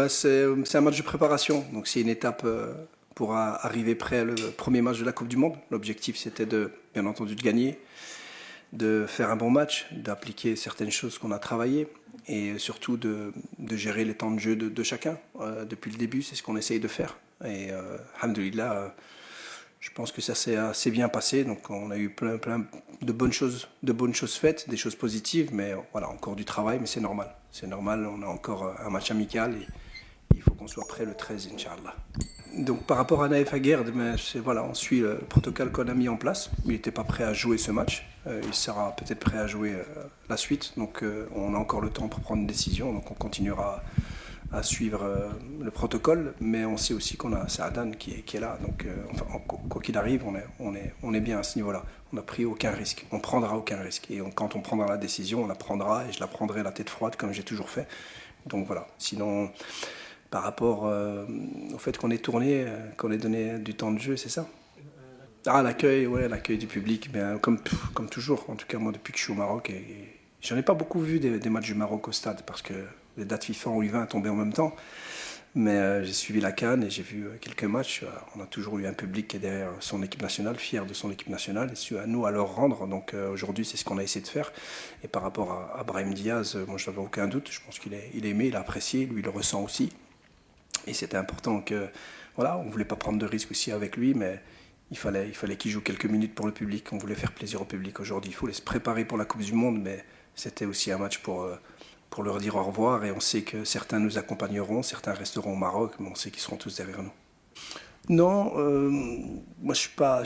C'est un match de préparation, donc c'est une étape pour arriver prêt le premier match de la Coupe du Monde. L'objectif c'était bien entendu de gagner, de faire un bon match, d'appliquer certaines choses qu'on a travaillées et surtout de gérer les temps de jeu de chacun. Depuis le début, c'est ce qu'on essaye de faire. Et alhamdoulilah, je pense que ça s'est assez bien passé. Donc on a eu plein de bonnes choses faites, des choses positives, mais voilà, encore du travail, mais c'est normal. C'est normal, on a encore un match amical et il faut qu'on soit prêt le 13, Inch'Allah. Donc par rapport à Naïf Aguerd, voilà, on suit le protocole qu'on a mis en place. Il n'était pas prêt à jouer ce match. Il sera peut-être prêt à jouer la suite. Donc on a encore le temps pour prendre une décision. Donc on continuera à suivre le protocole. Mais on sait aussi qu'on a Saadan qui est là. Donc quoi qu'il arrive, on est bien à ce niveau-là. On n'a pris aucun risque. On ne prendra aucun risque. Et quand on prendra la décision, on la prendra. Et je la prendrai la tête froide comme j'ai toujours fait. Donc voilà. Sinon, par rapport au fait qu'on ait tourné, qu'on ait donné du temps de jeu, c'est ça? Ah, l'accueil, ouais, l'accueil du public, bien, comme toujours. En tout cas, moi, depuis que je suis au Maroc, j'en ai pas beaucoup vu des matchs du Maroc au stade parce que les dates FIFA en U20 tombaient en même temps. Mais j'ai suivi la CAN et j'ai vu quelques matchs. On a toujours eu un public qui est derrière son équipe nationale, fier de son équipe nationale, et c'est à nous à leur rendre. Donc aujourd'hui, c'est ce qu'on a essayé de faire. Et par rapport à Brahim Diaz, moi, je n'avais aucun doute. Je pense qu'il est aimé, il a apprécié, lui, il le ressent aussi. Et c'était important que, voilà, on ne voulait pas prendre de risques aussi avec lui, mais il fallait qu'il joue quelques minutes pour le public. On voulait faire plaisir au public aujourd'hui. Il faut se préparer pour la Coupe du Monde, mais c'était aussi un match pour leur dire au revoir. Et on sait que certains nous accompagneront, certains resteront au Maroc, mais on sait qu'ils seront tous derrière nous. Non, moi je suis pas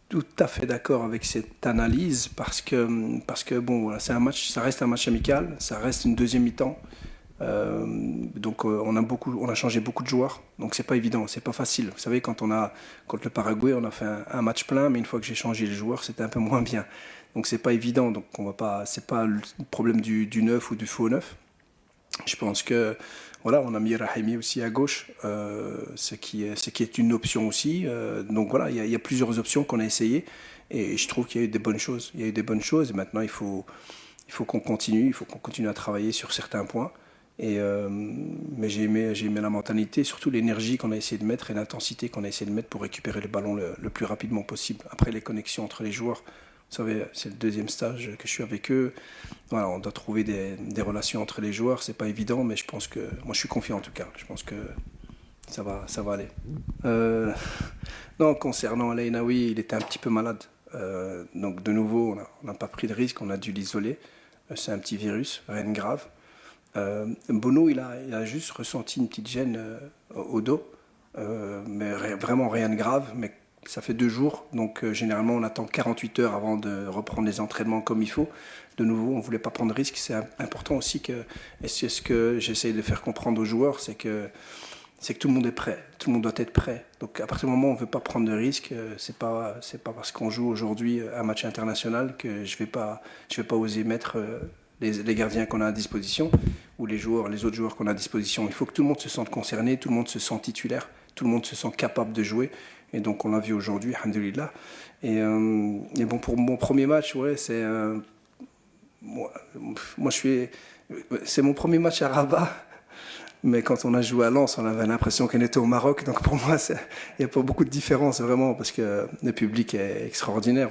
tout à fait d'accord avec cette analyse parce que bon, voilà, c'est un match, ça reste un match amical, ça reste une deuxième mi-temps. Donc on a changé beaucoup de joueurs, donc c'est pas évident, c'est pas facile. Vous savez, contre le Paraguay, on a fait un match plein, mais une fois que j'ai changé les joueurs, c'était un peu moins bien. Donc c'est pas évident, donc c'est pas le problème du neuf ou du faux neuf. Je pense que voilà, on a mis Rahimi aussi à gauche, ce qui est une option aussi. Donc voilà, il y a plusieurs options qu'on a essayées et je trouve qu'il y a eu des bonnes choses. Il y a eu des bonnes choses et maintenant il faut qu'on continue, à travailler sur certains points. Mais j'ai aimé la mentalité, surtout l'énergie qu'on a essayé de mettre et l'intensité qu'on a essayé de mettre pour récupérer le ballon le plus rapidement possible. Après les connexions entre les joueurs, vous savez, c'est le deuxième stage que je suis avec eux. Voilà, on doit trouver des relations entre les joueurs, c'est pas évident, mais je pense que, moi je suis confiant en tout cas, je pense que ça va aller. Non, concernant Al Ainaoui, il était un petit peu malade. Donc de nouveau, on n'a pas pris de risque, on a dû l'isoler. C'est un petit virus, rien de grave. Bono, il a juste ressenti une petite gêne au dos, mais vraiment rien de grave. Mais ça fait 2 jours, donc généralement on attend 48 heures avant de reprendre les entraînements comme il faut. De nouveau, on ne voulait pas prendre de risques. C'est important aussi et c'est ce que j'essaye de faire comprendre aux joueurs, c'est que tout le monde est prêt, tout le monde doit être prêt. Donc à partir du moment où on ne veut pas prendre de risques, c'est pas parce qu'on joue aujourd'hui un match international que je vais pas oser mettre les gardiens qu'on a à disposition ou les autres joueurs qu'on a à disposition. Il faut que tout le monde se sente concerné, tout le monde se sente titulaire, tout le monde se sent capable de jouer. Et donc on l'a vu aujourd'hui, alhamdoulilah. Et bon, pour mon premier match, ouais, c'est c'est mon premier match à Rabat. Mais quand on a joué à Lens, on avait l'impression qu'on était au Maroc. Donc pour moi, il n'y a pas beaucoup de différence vraiment parce que le public est extraordinaire.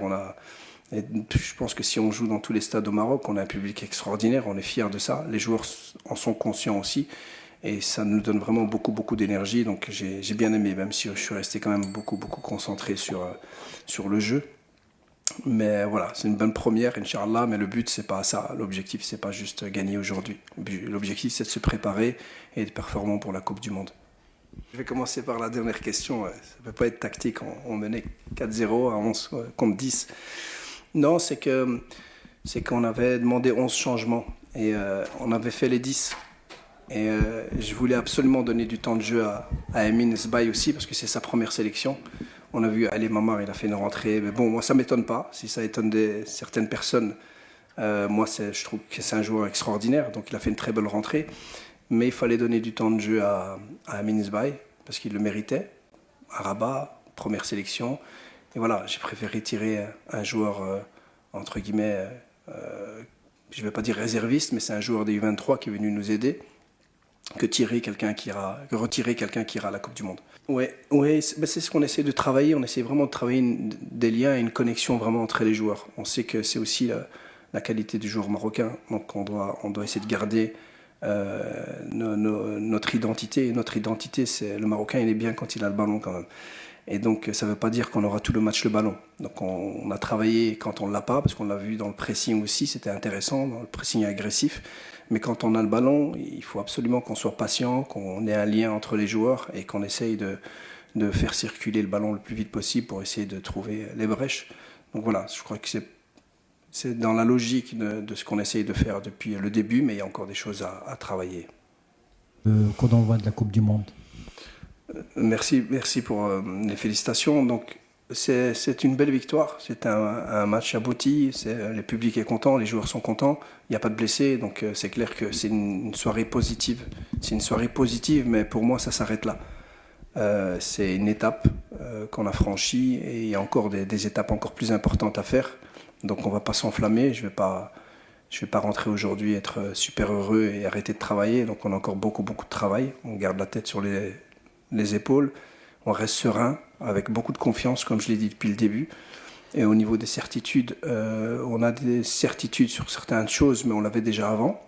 Et je pense que si on joue dans tous les stades au Maroc, on a un public extraordinaire, on est fiers de ça. Les joueurs en sont conscients aussi. Et ça nous donne vraiment beaucoup d'énergie. Donc j'ai bien aimé, même si je suis resté quand même beaucoup concentré sur le jeu. Mais voilà, c'est une bonne première, Inch'Allah. Mais le but, c'est pas ça. L'objectif, c'est pas juste gagner aujourd'hui. L'objectif, c'est de se préparer et être performant pour la Coupe du Monde. Je vais commencer par la dernière question. Ça ne peut pas être tactique. On menait 4-0 à 11 contre 10. Non, c'est qu'on avait demandé 11 changements et on avait fait les 10. Et je voulais absolument donner du temps de jeu à Emin Sbaï aussi parce que c'est sa première sélection. On a vu Ali Mamar, il a fait une rentrée. Mais bon, moi, ça ne m'étonne pas. Si ça étonne certaines personnes, moi, je trouve que c'est un joueur extraordinaire. Donc, il a fait une très belle rentrée. Mais il fallait donner du temps de jeu à Emin Sbaï parce qu'il le méritait. À Rabat, première sélection. Et voilà, j'ai préféré tirer un joueur, entre guillemets, je ne vais pas dire réserviste, mais c'est un joueur des U23 qui est venu nous aider. que retirer quelqu'un qui ira à la Coupe du Monde. Ouais, c'est ce qu'on essaie de travailler. On essaie vraiment de travailler des liens et une connexion vraiment entre les joueurs. On sait que c'est aussi la qualité du joueur marocain. Donc on doit essayer de garder notre identité. Et notre identité, c'est le Marocain, il est bien quand il a le ballon quand même. Et donc ça ne veut pas dire qu'on aura tout le match le ballon. Donc on a travaillé quand on ne l'a pas, parce qu'on l'a vu dans le pressing aussi, c'était intéressant, dans le pressing agressif. Mais quand on a le ballon, il faut absolument qu'on soit patient, qu'on ait un lien entre les joueurs et qu'on essaye de faire circuler le ballon le plus vite possible pour essayer de trouver les brèches. Donc voilà, je crois que c'est dans la logique de ce qu'on essaye de faire depuis le début, mais il y a encore des choses à travailler. Coup d'envoi de la Coupe du Monde. Merci pour les félicitations. Donc c'est une belle victoire, c'est un match abouti, le public est content, les joueurs sont contents, il n'y a pas de blessés, donc c'est clair que c'est une soirée positive. C'est une soirée positive, mais pour moi ça s'arrête là. C'est une étape qu'on a franchie et il y a encore des étapes encore plus importantes à faire. Donc on ne va pas s'enflammer, je vais pas rentrer aujourd'hui être super heureux et arrêter de travailler. Donc on a encore beaucoup de travail, on garde la tête sur les épaules, on reste serein, avec beaucoup de confiance, comme je l'ai dit depuis le début. Et au niveau des certitudes, on a des certitudes sur certaines choses, mais on l'avait déjà avant.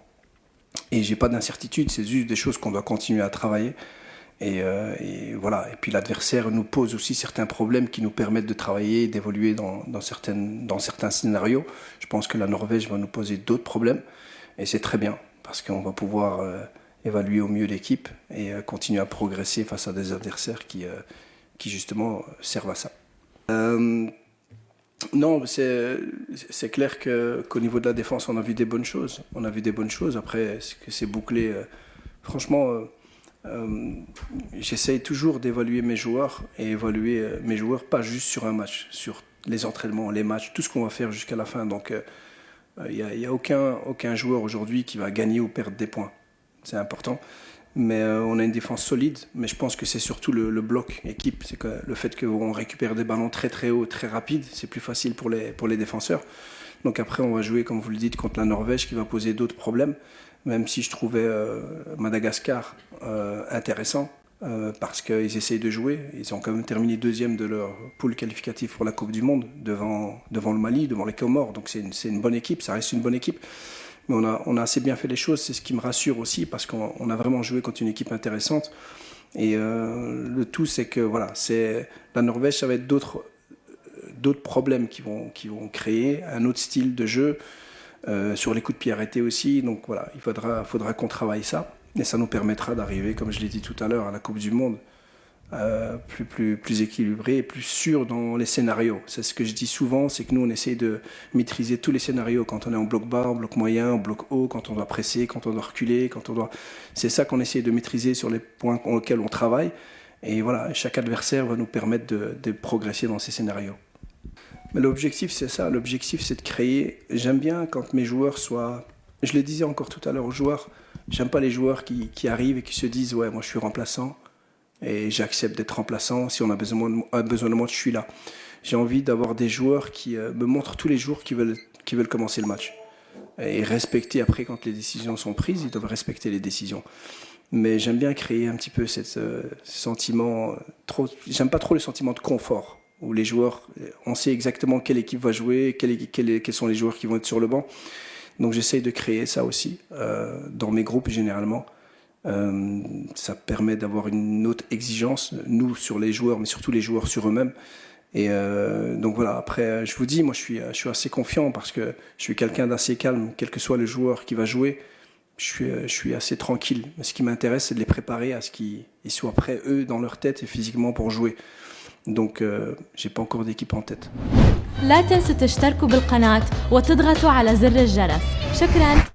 Et j'ai pas d'incertitude, c'est juste des choses qu'on doit continuer à travailler. Et voilà. Et puis l'adversaire nous pose aussi certains problèmes qui nous permettent de travailler, d'évoluer dans certains scénarios. Je pense que la Norvège va nous poser d'autres problèmes. Et c'est très bien, parce qu'on va pouvoir évaluer au mieux l'équipe et continuer à progresser face à des adversaires qui justement servent à ça. Non, c'est clair qu'au niveau de la défense, on a vu des bonnes choses. Après, est-ce que c'est bouclé franchement, j'essaye toujours d'évaluer mes joueurs et évaluer mes joueurs pas juste sur un match, sur les entraînements, les matchs, tout ce qu'on va faire jusqu'à la fin. Donc, il n'y a aucun joueur aujourd'hui qui va gagner ou perdre des points. C'est important. Mais on a une défense solide, mais je pense que c'est surtout le bloc équipe. C'est que le fait qu'on récupère des ballons très très hauts, très rapides, c'est plus facile pour les défenseurs. Donc après, on va jouer, comme vous le dites, contre la Norvège qui va poser d'autres problèmes, même si je trouvais Madagascar intéressant, parce qu'ils essayent de jouer. Ils ont quand même terminé deuxième de leur poule qualificative pour la Coupe du Monde, devant le Mali, devant les Comores. Donc c'est une bonne équipe, ça reste une bonne équipe. Mais on a assez bien fait les choses, c'est ce qui me rassure aussi, parce qu'on a vraiment joué contre une équipe intéressante. Et le tout, c'est que voilà, la Norvège, ça va être d'autres problèmes qui vont créer un autre style de jeu, sur les coups de pied arrêtés aussi. Donc voilà, il faudra qu'on travaille ça. Et ça nous permettra d'arriver, comme je l'ai dit tout à l'heure, à la Coupe du Monde, plus équilibré et plus sûr dans les scénarios. C'est ce que je dis souvent, c'est que nous on essaie de maîtriser tous les scénarios quand on est en bloc bas, en bloc moyen, en bloc haut, quand on doit presser, quand on doit reculer, c'est ça qu'on essaie de maîtriser sur les points auxquels on travaille. Et voilà, chaque adversaire va nous permettre de progresser dans ces scénarios. Mais l'objectif c'est ça, l'objectif c'est de créer. J'aime bien quand mes joueurs soient... Je le disais encore tout à l'heure aux joueurs, j'aime pas les joueurs qui arrivent et qui se disent « ouais, moi je suis remplaçant ». Et j'accepte d'être remplaçant. Si on a besoin de moi, je suis là. J'ai envie d'avoir des joueurs qui me montrent tous les jours qu'ils veulent commencer le match. Et respecter après, quand les décisions sont prises, ils doivent respecter les décisions. Mais j'aime bien créer un petit peu ce sentiment. J'aime pas trop le sentiment de confort, où les joueurs, on sait exactement quelle équipe va jouer, quels sont les joueurs qui vont être sur le banc. Donc j'essaye de créer ça aussi, dans mes groupes généralement. Ça permet d'avoir une autre exigence, nous sur les joueurs, mais surtout les joueurs sur eux-mêmes. Et donc voilà, après, je vous dis, moi je suis assez confiant parce que je suis quelqu'un d'assez calme, quel que soit le joueur qui va jouer, je suis assez tranquille. Mais ce qui m'intéresse, c'est de les préparer à ce qu'ils soient prêts, eux, dans leur tête et physiquement pour jouer. Donc j'ai pas encore d'équipe en tête. لا تنسوا تشتركوا بالقناة وتضغطوا على زر الجرس. شكراً.